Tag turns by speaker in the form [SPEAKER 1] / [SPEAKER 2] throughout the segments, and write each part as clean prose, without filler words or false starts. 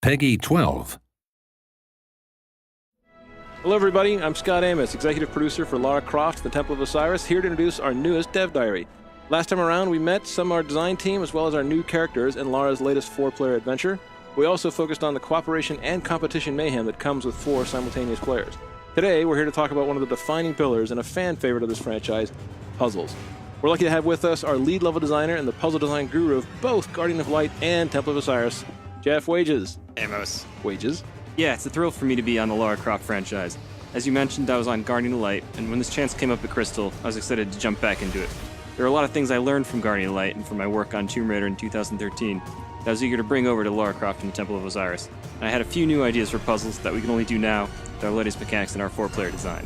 [SPEAKER 1] Peggy 12.
[SPEAKER 2] Hello everybody, I'm Scott Amos, executive producer for Lara Croft, The Temple of Osiris, here to introduce our newest dev diary. Last time around, we met some of our design team as well as our new characters in Lara's latest 4-player adventure. We also focused on the cooperation and competition mayhem that comes with 4 simultaneous players. Today, we're here to talk about one of the defining pillars and a fan favorite of this franchise, puzzles. We're lucky to have with us our lead level designer and the puzzle design guru of both Guardian of Light and Temple of Osiris, Jeff Wages.
[SPEAKER 3] Amos.
[SPEAKER 2] Wages.
[SPEAKER 3] Yeah, it's a thrill for me to be on the Lara Croft franchise. As you mentioned, I was on Guardian of Light, and when this chance came up at Crystal, I was excited to jump back into it. There are a lot of things I learned from Guardian of Light and from my work on Tomb Raider in 2013 that I was eager to bring over to Lara Croft and the Temple of Osiris. And I had a few new ideas for puzzles that we can only do now with our latest mechanics in our 4-player design.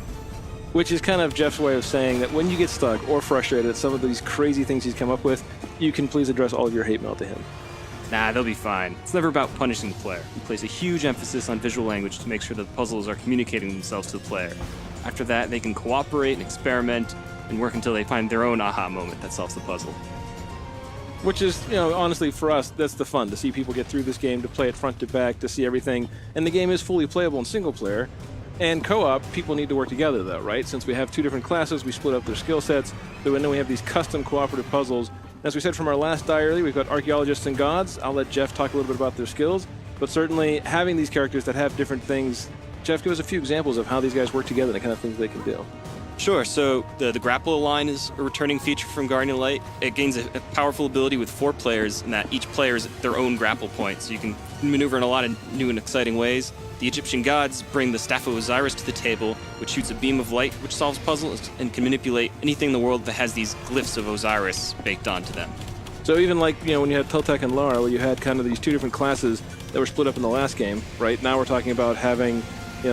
[SPEAKER 2] Which is kind of Jeff's way of saying that when you get stuck or frustrated at some of these crazy things he's come up with, you can please address all of your hate mail to him.
[SPEAKER 3] Nah, they'll be fine. It's never about punishing the player. We place a huge emphasis on visual language to make sure that the puzzles are communicating themselves to the player. After that, they can cooperate and experiment and work until they find their own aha moment that solves the puzzle.
[SPEAKER 2] Which is, honestly, for us, that's the fun, to see people get through this game, to play it front to back, to see everything. And the game is fully playable in single player. And co-op, people need to work together, though, right? Since we have 2 different classes, we split up their skill sets, so then we have these custom cooperative puzzles. As we said from our last diary, we've got archaeologists and gods. I'll let Jeff talk a little bit about their skills, but certainly having these characters that have different things. Jeff, give us a few examples of how these guys work together and the kind of things they can do.
[SPEAKER 3] Sure, so the grapple line is a returning feature from Guardian of Light. It gains a powerful ability with 4 players, in that each player is their own grapple point, so you can maneuver in a lot of new and exciting ways. The Egyptian gods bring the Staff of Osiris to the table, which shoots a beam of light which solves puzzles and can manipulate anything in the world that has these glyphs of Osiris baked onto them.
[SPEAKER 2] So even like, when you had Teltec and Lara, where you had kind of these 2 different classes that were split up in the last game, right? Now we're talking about having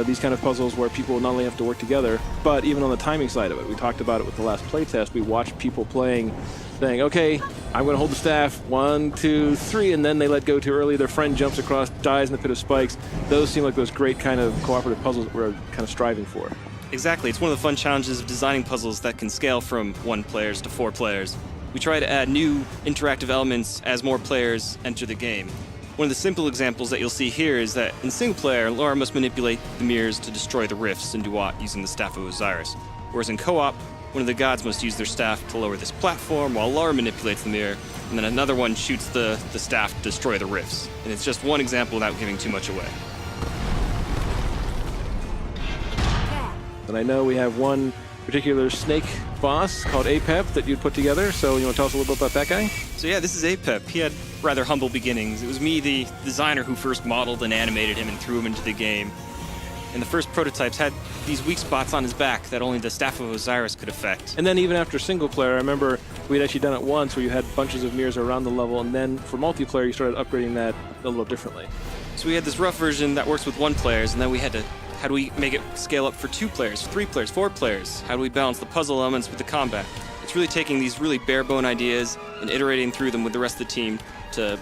[SPEAKER 2] these kind of puzzles where people not only have to work together, but even on the timing side of it. We talked about it with the last playtest. We watched people playing, saying, okay, I'm going to hold the staff, 1, 2, 3, and then they let go too early. Their friend jumps across, dies in the pit of spikes. Those seem like those great kind of cooperative puzzles that we're kind of striving for.
[SPEAKER 3] Exactly. It's one of the fun challenges of designing puzzles that can scale from 1 players to 4 players. We try to add new interactive elements as more players enter the game. One of the simple examples that you'll see here is that in single player, Lara must manipulate the mirrors to destroy the rifts in Duat using the Staff of Osiris. Whereas in co-op, one of the gods must use their staff to lower this platform while Lara manipulates the mirror, and then another one shoots the staff to destroy the rifts. And it's just one example without giving too much away.
[SPEAKER 2] And I know we have one particular snake boss called Apep that you'd put together, so you want to tell us a little bit about that guy?
[SPEAKER 3] So yeah, this is Apep. He had rather humble beginnings. It was me, the designer, who first modeled and animated him and threw him into the game. And the first prototypes had these weak spots on his back that only the Staff of Osiris could affect.
[SPEAKER 2] And then even after single player, I remember we had actually done it once where you had bunches of mirrors around the level, and then for multiplayer you started upgrading that a little differently.
[SPEAKER 3] So we had this rough version that works with 1 player, and then we had to, how do we make it scale up for 2 players, 3 players, 4 players? How do we balance the puzzle elements with the combat? It's really taking these really bare-bone ideas and iterating through them with the rest of the team to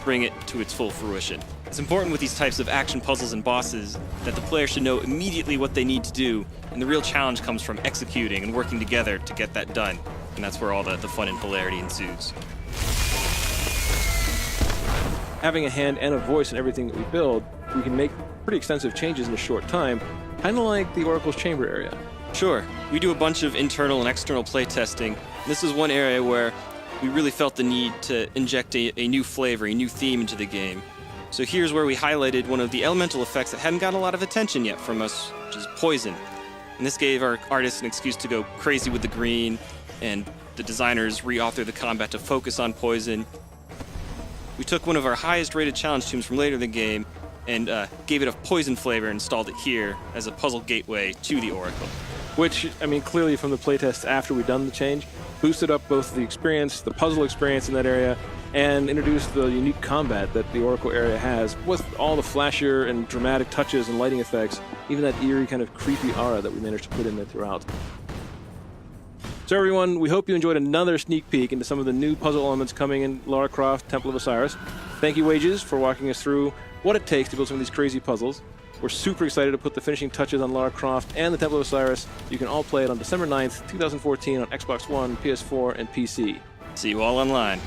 [SPEAKER 3] bring it to its full fruition. It's important with these types of action puzzles and bosses that the player should know immediately what they need to do, and the real challenge comes from executing and working together to get that done. And that's where all the fun and hilarity ensues.
[SPEAKER 2] Having a hand and a voice in everything that we build, we can make pretty extensive changes in a short time, kind of like the Oracle's Chamber area.
[SPEAKER 3] Sure. We do a bunch of internal and external playtesting. This is one area where we really felt the need to inject a new flavor, a new theme into the game. So here's where we highlighted one of the elemental effects that hadn't gotten a lot of attention yet from us, which is poison. And this gave our artists an excuse to go crazy with the green, and the designers re-authored the combat to focus on poison. We took one of our highest rated challenge tombs from later in the game and gave it a poison flavor and installed it here as a puzzle gateway to the Oracle.
[SPEAKER 2] Which, clearly from the playtest after we'd done the change, boosted up both the experience, the puzzle experience in that area, and introduced the unique combat that the Oracle area has, with all the flashier and dramatic touches and lighting effects, even that eerie kind of creepy aura that we managed to put in there throughout. So everyone, we hope you enjoyed another sneak peek into some of the new puzzle elements coming in Lara Croft, Temple of Osiris. Thank you, Wages, for walking us through what it takes to build some of these crazy puzzles. We're super excited to put the finishing touches on Lara Croft and the Temple of Osiris. You can all play it on December 9th, 2014 on Xbox One, PS4, and PC.
[SPEAKER 3] See you all online.